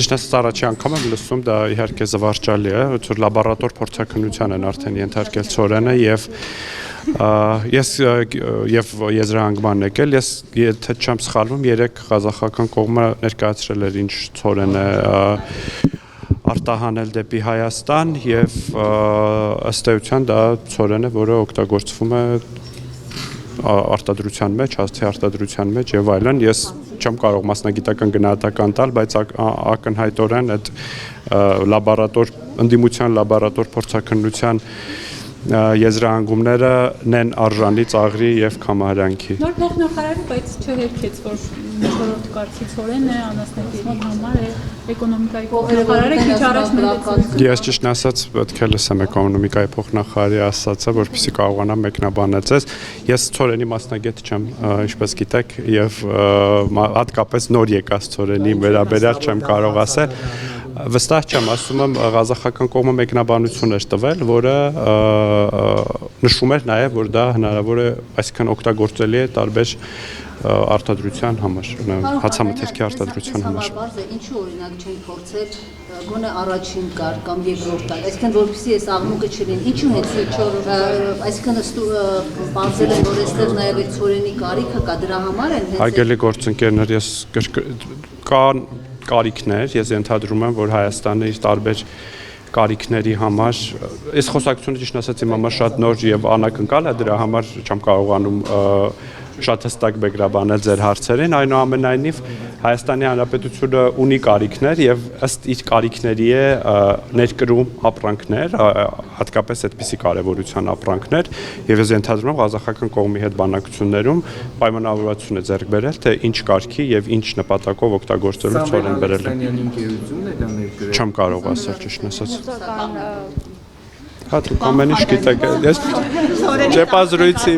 ճիշտ ասած առաջի անգամ եմ լսում, դա իհարկե զվարճալի է, որ լաբորատոր փորձաքննության են արդեն ենթարկել ցորենը եւ ես եւ եզրահանգման եկել, ես եթե չեմ սխալվում, 3 ղազախական կողմը ներկայացրել էր ինչ ցորեն է արտահանել դեպի Հայաստան եւ ըստ էության դա ցորեն է, որը օգտագործվում է արտադրության մեջ, հացի արտադրության մեջ եւ այլն, ես չեմ կարող մասնագիտական գնահատական տալ, բայց ակնհայտորեն այդ ընդդիմության լաբորատոր փորձաքննության եզրահանգումները նեն արժանի ծաղրի եւ կամարանքի։ Նոր փոխնախարարը, բայց չհերքեց, որ միջորդ կարգի ցորեն է, անասնապահների համար է, էկոնոմիկայի փոխնախարարը քիչ առաջ մտածեց։ Ես ճիշտ ասած պետք է լսեմ էկոնոմիկայի փոխնախարարի ասածը, որպեսզի կարողանամ մեկնաբանեցես։ Ես ցորենի մասնագետ չեմ, ինչպես գիտեք, եւ հատկապես նոր եկած ցորենի վերաբերյալ չեմ կարող ասել։ Վստահ չեմ, ասում եմ, ղազախական կողմը մեկնաբանություն էր տվել, որը նշում էր նաև, որ դա հնարավոր է, այսինքն օգտագործելի է տարբեր արտադրության համար, հացամթերքի արտադրության համար։ Ինչու օրինակ չեն փորձել գոնե առաջին կարգ կամ երկրորդ կարգ, այսինքն որպեսզի այս աղմուկը չլինի, ինչու հենց այսինքն բարձել են, որ այստեղ նաև այդ ցորենի կարիքը կա, դրա համար են հենց Հարգելի գործընկերներ, ես կան կարիքներ, ես ենթադրում եմ, որ Հայաստանը իր տարբեր կարիքների համար, այս խոսակցությունը ճիշտ ասած իմ համար շատ նոր եւ անակնկալ է, դրա համար չեմ կարողանում շատ հստակ բեկրաբանել ձեր հարցերին, այնուամենայնիվ Հայաստանի Հանրապետությունը ունի կարիքներ եւ ըստ իր կարիքների է ներկրում ապրանքներ, հատկապես այդպիսի կարեւորության ապրանքներ, եւ ես ենթադրում եմ ղազախական կողմի հետ բանակցություններում պայմանավորվածություն է ձեռք բերել, թե ինչ կարգի եւ ինչ նպատակով օգտագործելու ցորեն բերել է։ Չեմ կարող ասել ճիշտ ասած։ Հա դուք ամեն ինչ գիտեք, ես չեպազրույցի